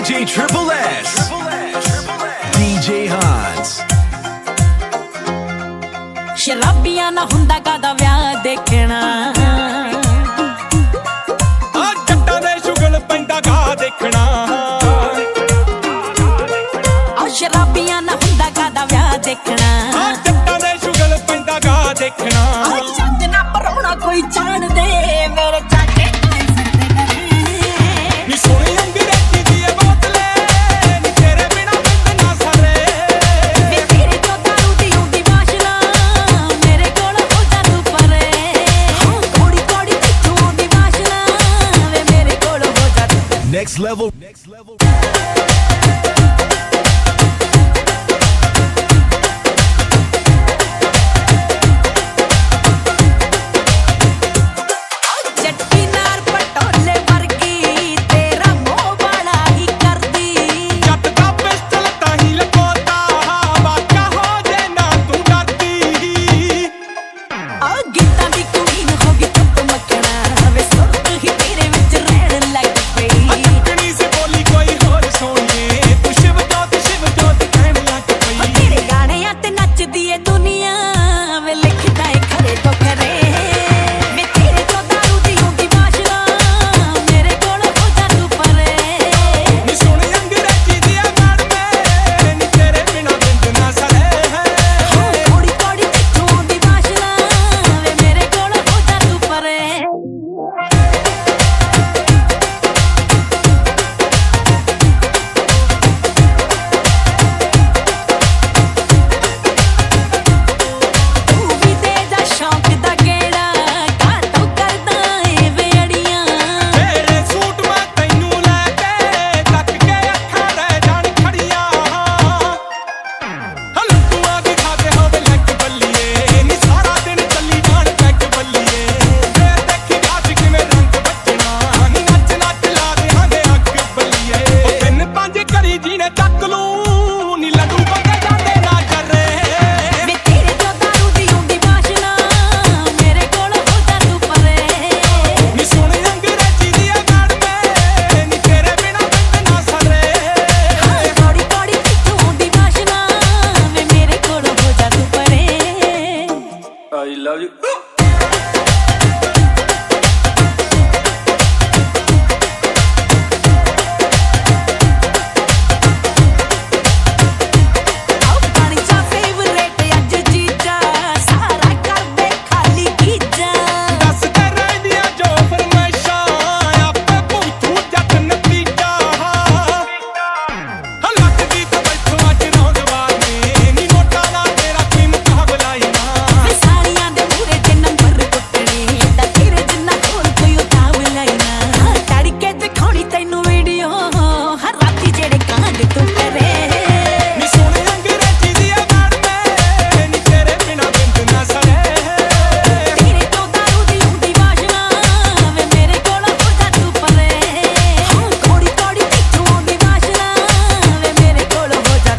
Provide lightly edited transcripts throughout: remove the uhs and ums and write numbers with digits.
DJ Triple S. DJ Hans. ਸ਼ਰਾਬੀਆਂ ਨਾ ਹੁੰਦਾ ਕਾਦਾ ਵਿਆਹ ਦੇਖਣਾ ਆ ਜੱਟਾਂ ਦੇ ਸ਼ੁਗਲ ਪੈਂਦਾ ਗਾ ਦੇਖਣਾ ਆ ਸ਼ਰਾਬੀਆਂ ਨਾ ਹੁੰਦਾ ਕਾਦਾ ਵਿਆਹ ਦੇਖਣਾ ਆ ਜੱਟਾਂ ਦੇ ਸ਼ੁਗਲ ਪੈਂਦਾ ਗਾ ਦੇਖਣਾ ਆ ਚੰਦ ਨਾ ਪਰੋਣਾ ਕੋਈ ਜਾਣ ਦੇ ਮੇਰੇ ਚਾਚੇ ਨੀ ਸੋਹਣੀ ਅੰਗਰੇਜ਼ੀ ਦੀ ਇਹ ਬੋਤਲੇ ਨੀ ਤੇਰੇ ਬਿਨਾ ਬਿੰਦ ਨਾ ਸਰੇ ਵੇ ਤੇਰੇ ਤੋਂ ਦਾਰੂ ਦੀ ਹੁੰਦੀ ਵਾਸ਼ਨਾ ਮੇਰੇ ਕੋਲ ਹੋ ਜਾ ਤੂੰ ਪਰੇ ਹਾਂ ਕੋੜੀ ਕੋੜੀ ਤੂੰ ਦੀ ਵਾਸ਼ਨਾ ਵੇ ਮੇਰੇ ਕੋਲ ਹੋ ਜਾ ਤੂੰ Next level. ਜੱਟੀ ਨਾਰ ਪਟੋਲੇ ਵਰਗੀ ਤੇਰਾ ਮੋਹ ਵਾਲਾ ਹੀ ਕਰਦੀ ਜੱਟ ਦਾ ਪਿਸਤਲ ਤਾਂ ਹੀ ਲਕੋਤਾ ਵਾਕਾ ਹੋ ਜੇ ਨਾ ਤੂੰ ਡਰਦੀ ਆ ਗੀਤਾਂ ਦੀ ਕੁਈਨ ਹੋ ਗਈ ਚੁੱਪ ਮੱਕਣਾ ਵੇ ਸੁਰਤ ਹੀ ਤੇਰੇ ਵਿੱਚ ਰਹਿਣ ਲੱਗ ਪਈ ਅਟਕਣੀ ਸੇ ਬੋਲੀ ਕੋਈ ਹੋਰ ਸੋਣੀਏ ਤੂੰ ਸ਼ਿਵ ਜੋਤ ਕਹਿਣ ਲੱਗ ਪਈ ਤੇਰੇ ਗਾਣਿਆਂ ਤੇ ਨੱਚਦੀ ਏ ਦੁਨੀਆ ਵੇ ਲਿਖਦਾ ਏ ਖਰੇ ਤੋਂ ਖਰੇ ਵੇ ਤੇਰੇ ਤੋਂ ਦਾਰੂ ਦੀ ਹੁੰਦੀ ਵਾਸ਼ਨਾ ਮੇਰੇ ਕੋਲ ਹੋ ਜਾ ਤੂੰ ਪਰੇ ਨੀ ਸੋਹਣੀ ਅੰਗਰੇਜ਼ੀ ਦੀ ਆ ਮੈਡਮੇ ਨੀ ਤੇਰੇ ਬਿਨਾ ਬਿੰਦ ਨਾ ਸਰੇ ਹਾਂ ਕੋੜੀ ਕੋੜੀ ਤੂੰ ਦੀ ਵਾਸ਼ਨਾ ਵੇ ਮੇਰੇ ਕੋਲ ਹੋ ਜਾ ਤੂੰ ਪਰੇ ਤੂੰ ਵੀ ਦੇ ਜਾ ਸ਼ੌਂਕ ਦਾ ਗੇੜਾ ਕਾਟੋ ਕਰਦਾ ਏ ਵੇੜੀਆਂ ਤੇਰੇ ਸੂਟ ਮੈਂ ਤੈਨੂੰ ਲੈ ਕੇ ਤੱਕ ਕੇ ਅੱਖਾਂ ਰਹਿ ਜਾਣ ਖੜੀਆਂ ਹਲੂਆਂ ਦੀ ਖਾ ਕੇ ਹੋਵੇ ਲੱਗ ਬੱਲੀਏ ਨੀ ਸਾਰਾ ਦਿਨ ਚੱਲੀ ਜਾਣ ਪੈਕ ਬੱਲੀਏ ਫੇਰ ਦੇਖੀ ਅੱਜ ਕਿਵੇਂ ਰੰਗ ਬੱਚਣਾ ਨੀ ਨੱਚ ਨੱਚ ਲਾ ਦੇਾਂਗੇ ਅੱਗ ਬੱਲੀਏ ਉਹ ਤਿੰਨ ਪੰਜ ਕਰੀ ਜੀ ਨੇ ਚੱਕ ਲੂ ਨੀ ਲੱਡੂ ਬੰਦੇ ਜਾਂਦੇ ਨਾ ਜਰੇ ਵੇ ਤੇਰੇ ਤੋਂ ਦਾਰੂ ਦੀ ਹੁੰਦੀ ਵਾਸ਼ਨਾ ਮੇਰੇ ਕੋਲ ਹੋ ਜਾ ਤੂੰ ਪਰੇ ਨੀ ਸੋਹਣੀ ਅੰਗਰੇਜ਼ੀ ਦੀ ਆ ਮੈਡਮੇ ਨੀ ਤੇਰੇ ਬਿਨਾ ਬਿੰਦ ਨਾ ਸਰੇ ਹਾਂ ਕੋੜੀ ਕੋੜੀ ਤੂੰ ਹੁੰਦੀ ਵਾਸ਼ਨਾ ਵੇ ਮੇਰੇ ਕੋਲ ਹੋ ਜਾ ਤੂੰ ਪਰੇ I love you. ਆਉ ਪਾਣੀ ਚਾ ਫੇਵਰੇਟ ਅੱਜ ਜੀਜਾ ਸਾਰਾ ਕਰਦੇ ਖਾਲੀ ਗੀਜਾ ਦੱਸਦੇ ਰਹਿੰਦੀਆਂ ਜੋ ਫਰਮਾਇਸ਼ਾਂ ਆਪੇ ਭੁਗਤੂ ਜੱਟ ਨਤੀਜਾ ਲੱਗਦੀ ਤਾਂ ਬੈਠੋ ਅੱਜ ਨੌਜਵਾਨ ਨੇ ਨੀ ਨੋਟਾਂ ਨਾਲ ਤੇਰਾ ਕੀ ਮੁਕਾਬਲਾ ਈ ਨਾ ਵੇ ਸਾੜੀਆਂ ਦੇ ਮੂਰੇ ਤੇ ਨੰਬਰ ਕੁੱਟਣੇ ਤਾਂ ਤੇਰੇ ਜਿੰਨਾ ਕੋਲ ਕੋਈ ਉਤਾਵਲਾ ਹੀ ਨਾ ਤੜਕੇ ਦਿਖਾਉਣੀ ਤੈਨੂੰ ਵੀਡੀਓ ਹਰ ਰਾਤੀ ਜਿਹੜੇ ਕਾਂਡ ਤੂੰ ਕਰੇ ਨੀ ਸੋਹਣੀ ਅੰਗਰੇਜ਼ੀ ਦੀ ਆ ਮੈਡਮੇ ਨੀ ਤੇਰੇ ਬਿਨਾ ਬਿੰਦ ਨਾ ਸਰੇ ਤੇਰੇ ਤੋਂ ਦਾਰੂ ਦੀ ਹੁੰਦੀ ਵਾਸ਼ਨਾ ਵੇ ਮੇਰੇ ਕੋਲ ਹੋ ਜਾ ਤੂੰ ਪਰੇ ਹਾਂ ਕੋੜੀ ਕੋੜੀ ਤੂੰ ਦੀ ਵਾਸ਼ਨਾ ਵੇ ਮੇਰੇ ਕੋਲ ਹੋ ਜਾ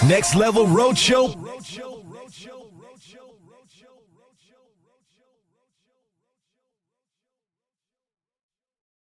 Next level roadshow.